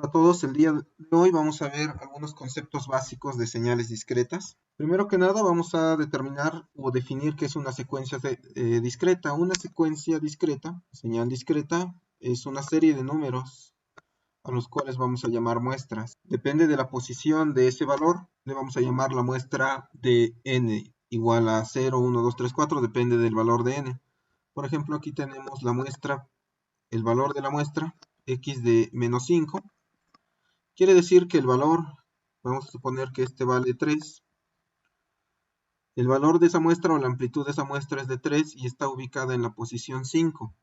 A todos, el día de hoy vamos a ver algunos conceptos básicos de señales discretas. Primero que nada vamos a determinar o definir qué es una secuencia discreta. Una secuencia discreta, señal discreta, es una serie de números a los cuales vamos a llamar muestras. Depende de la posición de ese valor, le vamos a llamar la muestra de n igual a 0, 1, 2, 3, 4, depende del valor de n. Por ejemplo, aquí tenemos la muestra, el valor de la muestra, x de menos 5. Quiere decir que el valor, vamos a suponer que este vale 3. El valor de esa muestra o la amplitud de esa muestra es de 3 y está ubicada en la posición 5.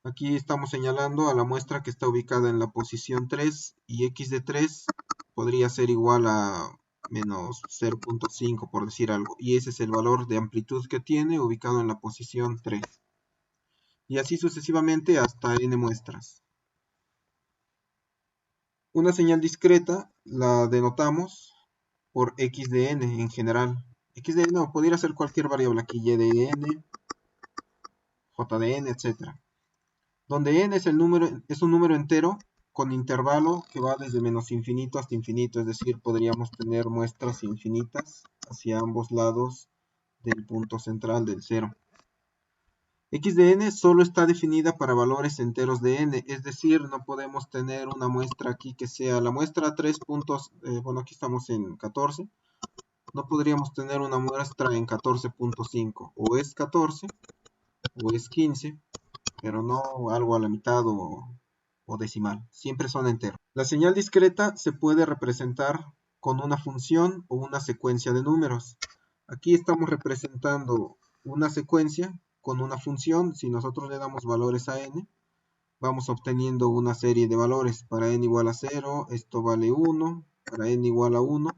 Aquí estamos señalando a la muestra que está ubicada en la posición 3 y x de 3 podría ser igual a menos 0.5 por decir algo. Y ese es el valor de amplitud que tiene ubicado en la posición 3. Y así sucesivamente hasta n muestras. Una señal discreta la denotamos por x de n en general. X de n o pudiera ser cualquier variable aquí, y de n, j de n, etc. Donde n es un número entero con intervalo que va desde menos infinito hasta infinito, es decir, podríamos tener muestras infinitas hacia ambos lados del punto central del 0. X de n solo está definida para valores enteros de n, es decir, no podemos tener una muestra aquí que sea la muestra 3 puntos, bueno, aquí estamos en 14, no podríamos tener una muestra en 14.5, o es 14 o es 15, pero no algo a la mitad o decimal, siempre son enteros. La señal discreta se puede representar con una función o una secuencia de números. Aquí estamos representando una secuencia con una función. Si nosotros le damos valores a n, vamos obteniendo una serie de valores. Para n igual a 0, esto vale 1. Para n igual a 1,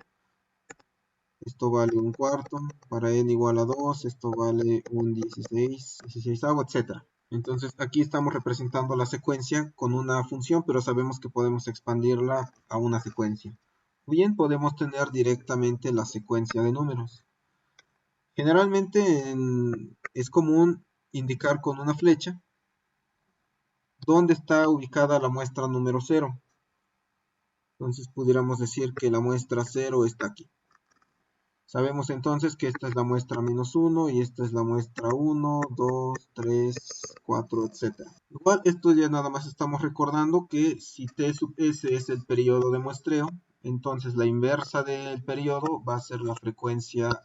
esto vale un cuarto. Para n igual a 2, esto vale un 16, 16avo, etc. Entonces aquí estamos representando la secuencia con una función, pero sabemos que podemos expandirla a una secuencia. O bien podemos tener directamente la secuencia de números. Generalmente es común indicar con una flecha dónde está ubicada la muestra número 0. Entonces pudiéramos decir que la muestra 0 está aquí. Sabemos entonces que esta es la muestra menos 1 y esta es la muestra 1, 2, 3, 4, etc. Igual esto ya nada más estamos recordando que si t sub s es el periodo de muestreo, entonces la inversa del periodo va a ser la frecuencia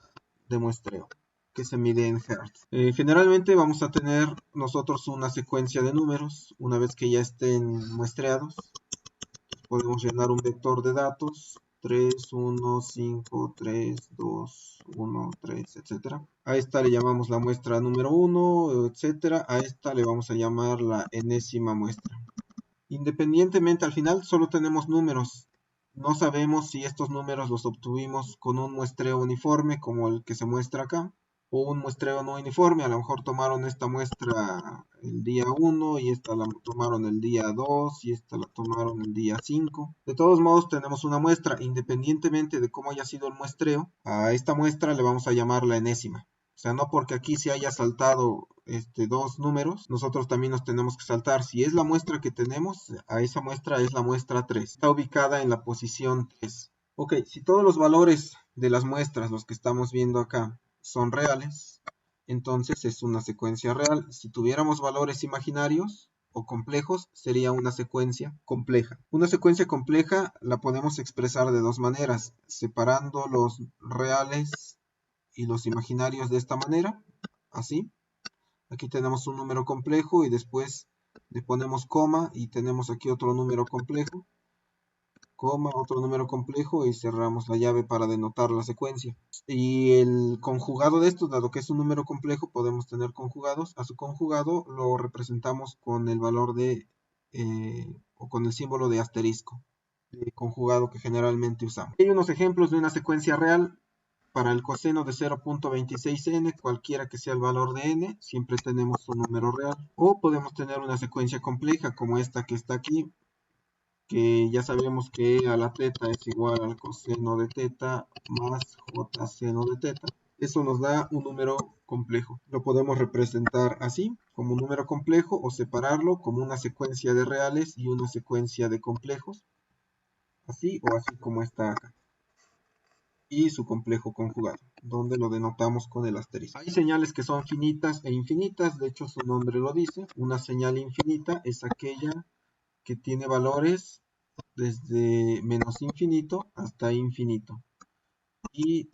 de muestreo, que se mide en Hertz. Generalmente vamos a tener nosotros una secuencia de números. Una vez que ya estén muestreados, podemos llenar un vector de datos 3, 1, 5, 3, 2, 1, 3, etc. A esta le llamamos la muestra número 1, etc. A esta le vamos a llamar la enésima muestra. Independientemente, al final solo tenemos números. No sabemos si estos números los obtuvimos con un muestreo uniforme como el que se muestra acá, o un muestreo no uniforme. A lo mejor tomaron esta muestra el día 1 y esta la tomaron el día 2 y esta la tomaron el día 5. De todos modos tenemos una muestra, independientemente de cómo haya sido el muestreo. A esta muestra le vamos a llamar la enésima. O sea, no porque aquí se haya saltado dos números, nosotros también nos tenemos que saltar. Si es la muestra que tenemos, a esa muestra es la muestra 3. Está ubicada en la posición 3. Ok, si todos los valores de las muestras, los que estamos viendo acá, son reales, entonces es una secuencia real. Si tuviéramos valores imaginarios o complejos, sería una secuencia compleja. Una secuencia compleja la podemos expresar de dos maneras, separando los reales y los imaginarios de esta manera, así. Aquí tenemos un número complejo y después le ponemos coma y tenemos aquí otro número complejo, coma, otro número complejo y cerramos la llave para denotar la secuencia. Y el conjugado de estos, dado que es un número complejo, podemos tener conjugados. A su conjugado lo representamos con el valor de, o con el símbolo de asterisco, de conjugado que generalmente usamos. Hay unos ejemplos de una secuencia real. Para el coseno de 0.26n, cualquiera que sea el valor de n, siempre tenemos un número real. O podemos tener una secuencia compleja como esta que está aquí, que ya sabemos que a la teta es igual al coseno de teta más j seno de teta. eso nos da un número complejo. Lo podemos representar así, como un número complejo, o separarlo como una secuencia de reales y una secuencia de complejos, así o así como está acá. Y su complejo conjugado, donde lo denotamos con el asterisco. Hay señales que son finitas e infinitas, de hecho su nombre lo dice. Una señal infinita es aquella que tiene valores desde menos infinito hasta infinito. Y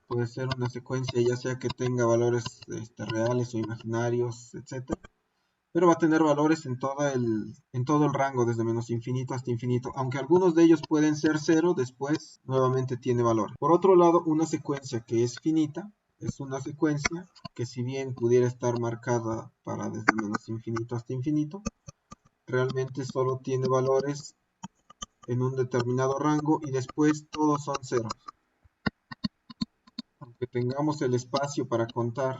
puede ser una secuencia ya sea que tenga valores reales o imaginarios, etc. Pero va a tener valores en todo el rango, desde menos infinito hasta infinito. Aunque algunos de ellos pueden ser cero, después nuevamente tiene valor. Por otro lado, una secuencia que es finita, es una secuencia que si bien pudiera estar marcada para desde menos infinito hasta infinito, realmente solo tiene valores en un determinado rango y después todos son ceros. Aunque tengamos el espacio para contar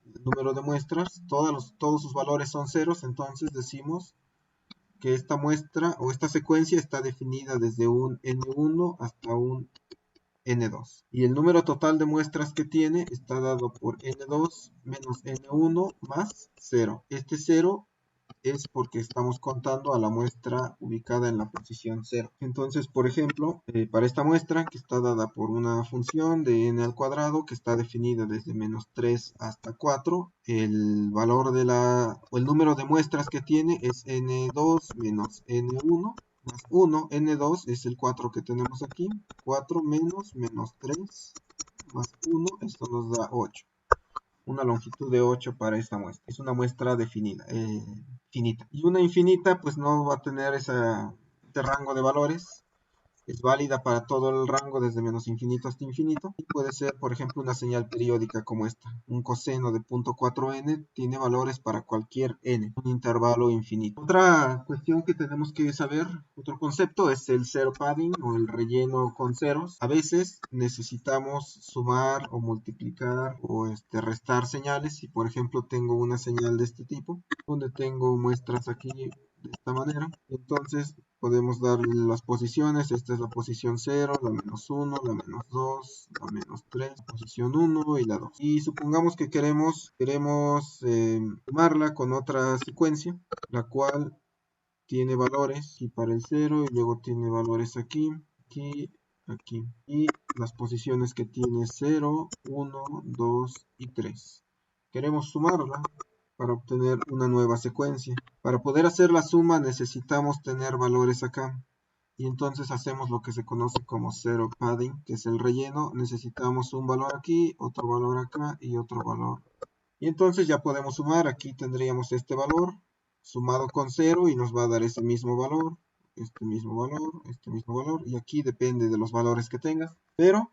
el número de muestras, todos sus valores son ceros, entonces decimos que esta muestra o esta secuencia está definida desde un n1 hasta un n2. Y el número total de muestras que tiene está dado por n2 menos n1 más 0. Este 0 es porque estamos contando a la muestra ubicada en la posición 0. Entonces, por ejemplo, para esta muestra que está dada por una función de n al cuadrado que está definida desde menos 3 hasta 4, el valor o el número de muestras que tiene es n2 menos n1 más 1, n2 es el 4 que tenemos aquí, 4 menos 3 más 1, esto nos da 8. Una longitud de 8 para esta muestra. Es una muestra definida, finita. Y una infinita pues no va a tener este rango de valores. Es válida para todo el rango desde menos infinito hasta infinito. Y puede ser, por ejemplo, una señal periódica como esta. Un coseno de 0.4n tiene valores para cualquier n, un intervalo infinito. Otra cuestión que tenemos que saber, otro concepto, es el zero padding o el relleno con ceros. A veces necesitamos sumar o multiplicar o restar señales. Si por ejemplo tengo una señal de este tipo, donde tengo muestras aquí de esta manera, entonces podemos darle las posiciones. Esta es la posición 0, la menos 1, la menos 2, la menos 3, la posición 1 y la 2. Y supongamos que queremos sumarla con otra secuencia, la cual tiene valores y para el 0 y luego tiene valores aquí, aquí, aquí. Y las posiciones que tiene 0, 1, 2 y 3. Queremos sumarla para obtener una nueva secuencia. Para poder hacer la suma necesitamos tener valores acá. Y entonces hacemos lo que se conoce como zero padding, que es el relleno. Necesitamos un valor aquí, otro valor acá y otro valor. Y entonces ya podemos sumar. Aquí tendríamos este valor sumado con 0 y nos va a dar ese mismo valor, este mismo valor, este mismo valor. Y aquí depende de los valores que tengas. Pero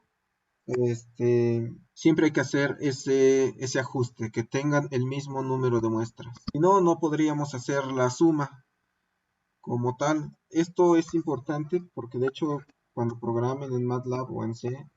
siempre hay que hacer ese ajuste, que tengan el mismo número de muestras. Si no, no podríamos hacer la suma como tal. Esto es importante porque de hecho cuando programen en MATLAB o en C,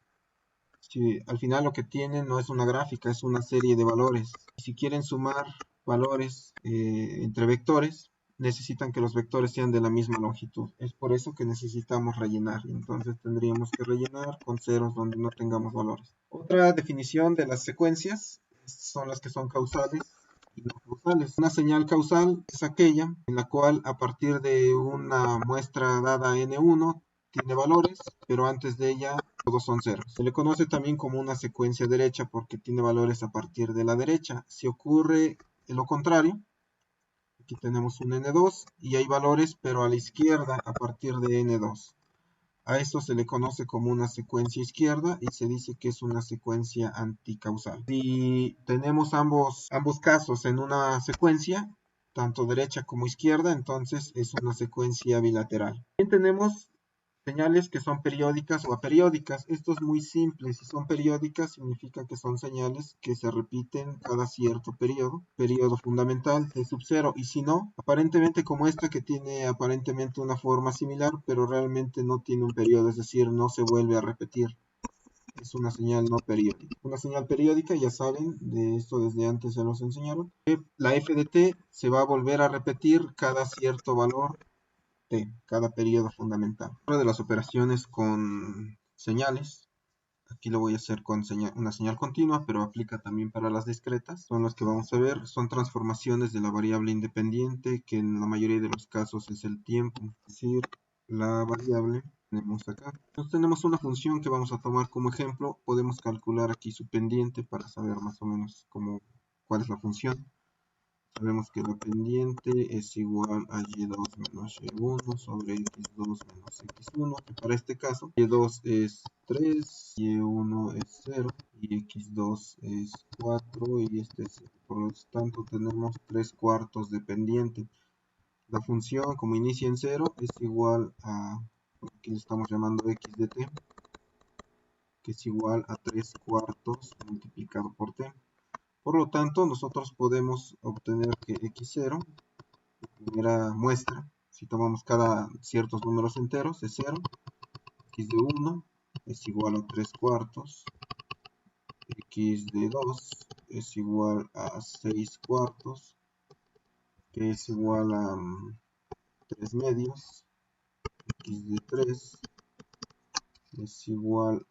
si al final lo que tienen no es una gráfica, es una serie de valores. Si quieren sumar valores entre vectores, necesitan que los vectores sean de la misma longitud. Es por eso que necesitamos rellenar. Entonces tendríamos que rellenar con ceros donde no tengamos valores. Otra definición de las secuencias son las que son causales y no causales. Una señal causal es aquella en la cual a partir de una muestra dada n1 tiene valores, pero antes de ella todos son ceros. Se le conoce también como una secuencia derecha porque tiene valores a partir de la derecha. Si ocurre lo contrario, aquí tenemos un n2 y hay valores, pero a la izquierda a partir de n2. A esto se le conoce como una secuencia izquierda y se dice que es una secuencia anticausal. Si tenemos ambos casos en una secuencia, tanto derecha como izquierda, entonces es una secuencia bilateral. También tenemos señales que son periódicas o aperiódicas. Esto es muy simple. Si son periódicas, significa que son señales que se repiten cada cierto periodo fundamental de sub 0. Y si no, aparentemente como esta que tiene aparentemente una forma similar, pero realmente no tiene un periodo, es decir, no se vuelve a repetir. Es una señal no periódica. Una señal periódica, ya saben, de esto desde antes se los enseñaron. La f de t se va a volver a repetir cada cierto valor cada periodo fundamental. Otra de las operaciones con señales, Aquí lo voy a hacer con una señal continua, pero aplica también para las discretas. Son las que vamos a ver. Son transformaciones de la variable independiente, que en la mayoría de los casos es el tiempo. Es decir, la variable tenemos acá. Entonces tenemos una función que vamos a tomar como ejemplo. Podemos calcular aquí su pendiente para saber más o menos cuál es la función. Sabemos que la pendiente es igual a y2 menos y1 sobre x2 menos x1, que para este caso y2 es 3, y1 es 0 y x2 es 4 y este es 0. Por lo tanto tenemos 3/4 de pendiente. La función, como inicia en 0, es igual a, aquí le estamos llamando x de t, que es igual a 3/4 multiplicado por t. Por lo tanto, nosotros podemos obtener que x0, la primera muestra, si tomamos cada ciertos números enteros, es 0, x de 1 es igual a 3/4, x de 2 es igual a 6/4, que es igual a 3 medios, x de 3 es igual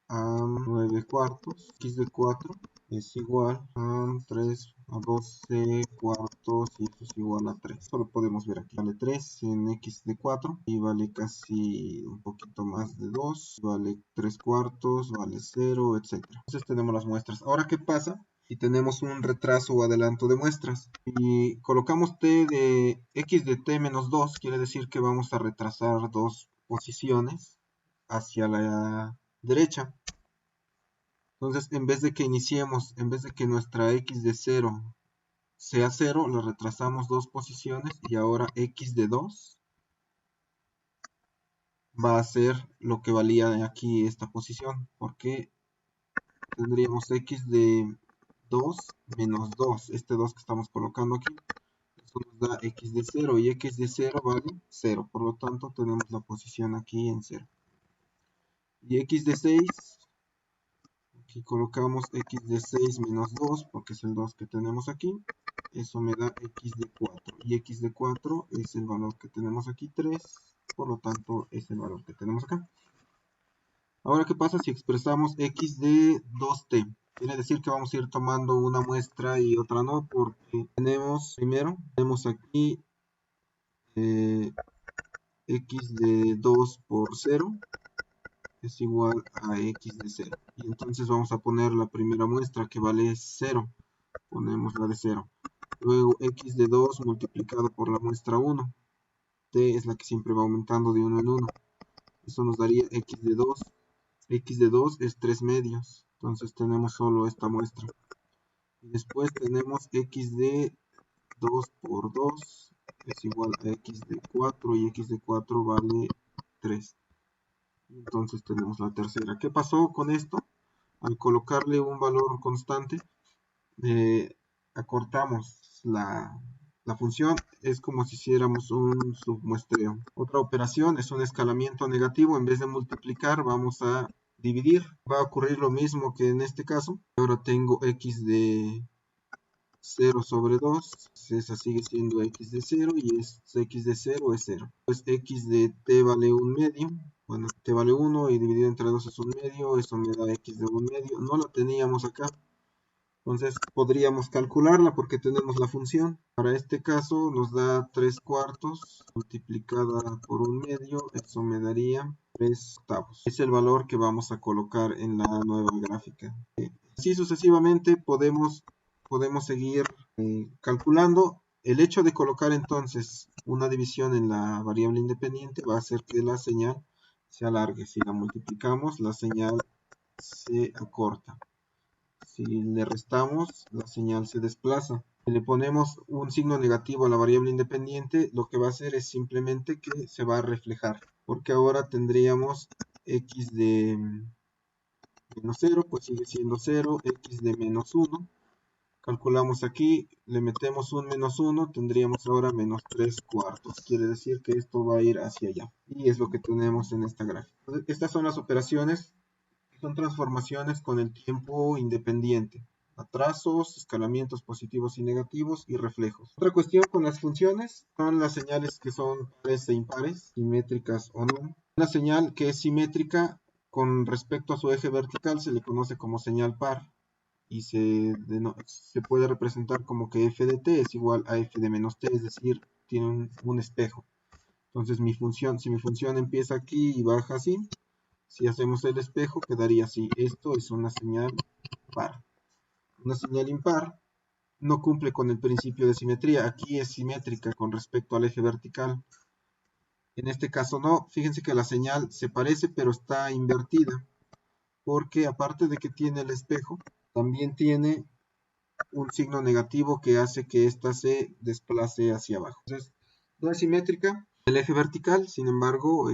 a 9/4, x de 4 es igual a 3 a 12/4 y esto es igual a 3. Esto lo podemos ver aquí. Vale 3 en x de 4 y vale casi un poquito más de 2. Vale 3/4, vale 0, etc. Entonces tenemos las muestras. Ahora, ¿qué pasa si tenemos un retraso o adelanto de muestras? Y colocamos t de x de t menos 2, quiere decir que vamos a retrasar 2 posiciones hacia la derecha. Entonces, en vez de que iniciemos, en vez de que nuestra x de 0 sea 0, lo retrasamos 2 posiciones y ahora x de 2 va a ser lo que valía aquí esta posición, porque tendríamos x de 2 menos 2, este 2 que estamos colocando aquí, eso nos da x de 0 y x de 0 vale 0, por lo tanto tenemos la posición aquí en 0. Y x de 6, aquí colocamos x de 6 menos 2, porque es el 2 que tenemos aquí. Eso me da x de 4. Y x de 4 es el valor que tenemos aquí, 3. Por lo tanto, es el valor que tenemos acá. Ahora, ¿qué pasa si expresamos x de 2t? Quiere decir que vamos a ir tomando una muestra y otra no, porque primero tenemos aquí x de 2 por 0 es igual a x de 0. Y entonces vamos a poner la primera muestra que vale 0. Ponemos la de 0. Luego x de 2 multiplicado por la muestra 1. T es la que siempre va aumentando de 1 en 1. Eso nos daría x de 2. X de 2 es 3 medios. Entonces tenemos solo esta muestra. Y después tenemos x de 2 por 2 es igual a x de 4 y x de 4 vale 3. Entonces tenemos la tercera. ¿Qué pasó con esto? Al colocarle un valor constante, acortamos la función. Es como si hiciéramos un submuestreo. Otra operación es un escalamiento negativo. En vez de multiplicar, vamos a dividir. Va a ocurrir lo mismo que en este caso. Ahora tengo x de 0 sobre 2, esa sigue siendo x de 0 y x de 0 es 0. Pues x de t vale 1 medio, bueno, t vale 1 y dividido entre 2 es 1 medio, eso me da x de 1 medio, no la teníamos acá. Entonces podríamos calcularla porque tenemos la función. Para este caso nos da 3/4 multiplicada por 1 medio, eso me daría 3/8. Es el valor que vamos a colocar en la nueva gráfica. Así sucesivamente podemos seguir calculando. El hecho de colocar entonces una división en la variable independiente va a hacer que la señal se alargue. Si la multiplicamos, la señal se acorta. Si le restamos, la señal se desplaza. Si le ponemos un signo negativo a la variable independiente, lo que va a hacer es simplemente que se va a reflejar. Porque ahora tendríamos x de menos 0, pues sigue siendo 0, x de menos 1. Calculamos aquí, le metemos un menos 1, tendríamos ahora menos 3/4. Quiere decir que esto va a ir hacia allá. Y es lo que tenemos en esta gráfica. Entonces, estas son las operaciones, son transformaciones con el tiempo independiente. Atrasos, escalamientos positivos y negativos y reflejos. Otra cuestión con las funciones son las señales que son pares e impares, simétricas o no. Una señal que es simétrica con respecto a su eje vertical se le conoce como señal par y se puede representar como que f de t es igual a f de menos t, es decir, tiene un espejo. Entonces si mi función empieza aquí y baja así, si hacemos el espejo quedaría así. Esto es una señal par. Una señal impar no cumple con el principio de simetría. Aquí es simétrica con respecto al eje vertical. En este caso no. Fíjense que la señal se parece pero está invertida, porque aparte de que tiene el espejo, también tiene un signo negativo que hace que ésta se desplace hacia abajo. Entonces, no es simétrica el eje vertical, sin embargo,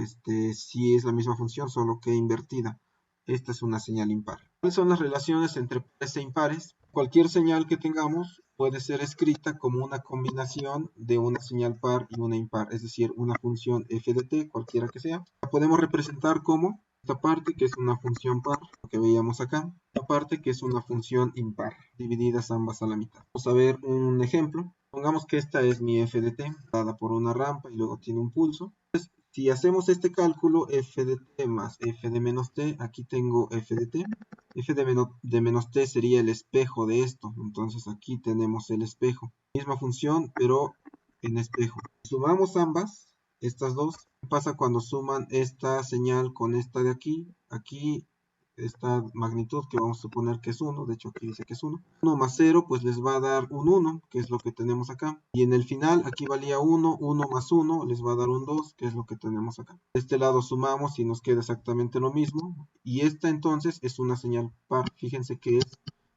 sí es la misma función, solo que invertida. Esta es una señal impar. ¿Cuáles son las relaciones entre pares e impares? Cualquier señal que tengamos puede ser escrita como una combinación de una señal par y una impar, es decir, una función f de t, cualquiera que sea. La podemos representar como esta parte, que es una función par, lo que veíamos acá, esta parte que es una función impar, divididas ambas a la mitad. Vamos a ver un ejemplo. Pongamos que esta es mi f de t, dada por una rampa y luego tiene un pulso. Entonces, si hacemos este cálculo, f de t más f de menos t, aquí tengo f de t. F de menos t sería el espejo de esto. Entonces aquí tenemos el espejo. Misma función, pero en espejo. Sumamos ambas, estas dos. ¿Qué pasa cuando suman esta señal con esta de aquí? Aquí, esta magnitud que vamos a suponer que es 1, de hecho aquí dice que es 1. 1 más 0, pues les va a dar un 1, que es lo que tenemos acá. Y en el final, aquí valía 1, 1 más 1, les va a dar un 2, que es lo que tenemos acá. De este lado sumamos y nos queda exactamente lo mismo. Y esta entonces es una señal par. Fíjense que es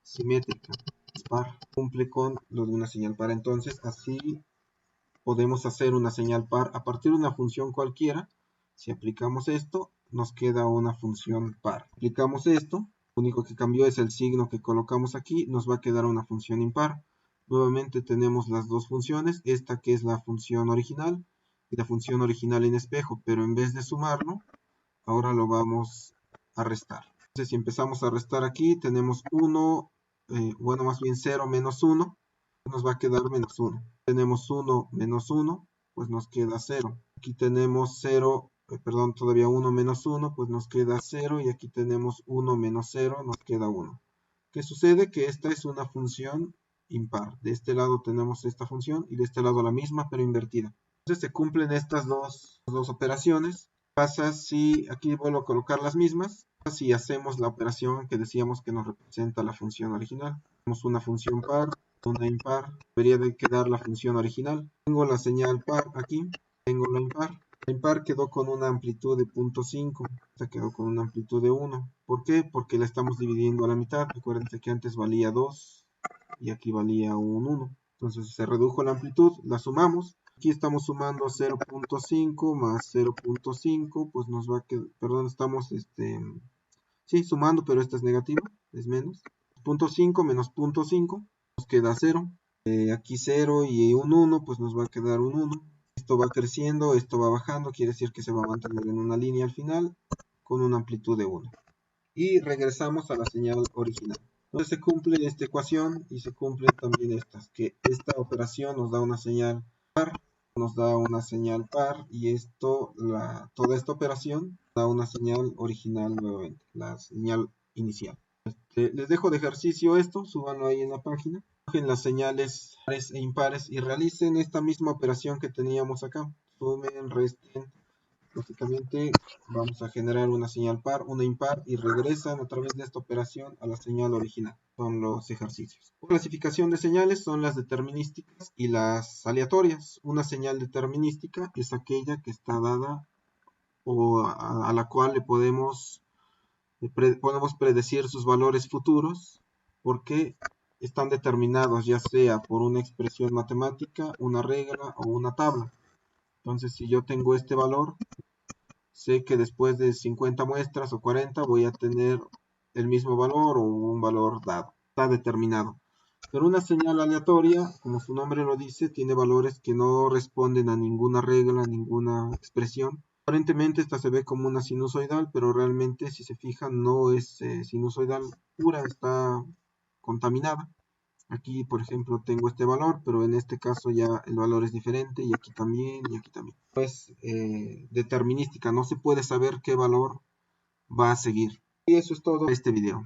simétrica, es par. Cumple con lo de una señal par. Entonces, así podemos hacer una señal par a partir de una función cualquiera. Si aplicamos esto, nos queda una función par. Aplicamos esto, lo único que cambió es el signo que colocamos aquí, nos va a quedar una función impar. Nuevamente tenemos las dos funciones, esta que es la función original y la función original en espejo, pero en vez de sumarlo, ahora lo vamos a restar. Entonces, si empezamos a restar aquí, tenemos 1, bueno, más bien 0 menos 1, nos va a quedar menos 1. Tenemos 1 menos 1, pues nos queda 0. Aquí tenemos 0, perdón, todavía 1 menos 1, pues nos queda 0. Y aquí tenemos 1 menos 0, nos queda 1. ¿Qué sucede? Que esta es una función impar. De este lado tenemos esta función y de este lado la misma, pero invertida. Entonces se cumplen estas dos operaciones. Pasa si, aquí vuelvo a colocar las mismas, si hacemos la operación que decíamos que nos representa la función original. Tenemos una función par, una impar, debería de quedar la función original. Tengo la señal par aquí, tengo la impar. La impar quedó con una amplitud de 0.5, esta quedó con una amplitud de 1. ¿Por qué? Porque la estamos dividiendo a la mitad. Recuérdense que antes valía 2 y aquí valía un 1. Entonces se redujo la amplitud, la sumamos. Aquí estamos sumando 0.5 más 0.5, pues nos va a quedar, perdón, estamos sí, sumando, pero esta es negativa, es menos. 0.5 menos 0.5, nos queda 0. Aquí 0 y un 1, pues nos va a quedar un 1. Esto va creciendo, esto va bajando, quiere decir que se va a mantener en una línea al final con una amplitud de 1. Y regresamos a la señal original. Entonces se cumple esta ecuación y se cumplen también estas, que esta operación nos da una señal par, nos da una señal par y toda esta operación da una señal original nuevamente, la señal inicial. Les dejo de ejercicio esto, súbanlo ahí en la página. Cogen las señales pares e impares y realicen esta misma operación que teníamos acá. Sumen, resten. Lógicamente vamos a generar una señal par, una impar y regresan a través de esta operación a la señal original. Son los ejercicios. Clasificación de señales son las determinísticas y las aleatorias. Una señal determinística es aquella que está dada o a la cual le podemos predecir sus valores futuros porque están determinados ya sea por una expresión matemática, una regla o una tabla. Entonces, si yo tengo este valor, sé que después de 50 muestras o 40 voy a tener el mismo valor o un valor dado. Está determinado. Pero una señal aleatoria, como su nombre lo dice, tiene valores que no responden a ninguna regla, a ninguna expresión. Aparentemente esta se ve como una sinusoidal, pero realmente si se fijan no es sinusoidal pura, está contaminada. Aquí, por ejemplo, tengo este valor, pero en este caso ya el valor es diferente y aquí también y aquí también. Es determinística, no se puede saber qué valor va a seguir. Y eso es todo este video.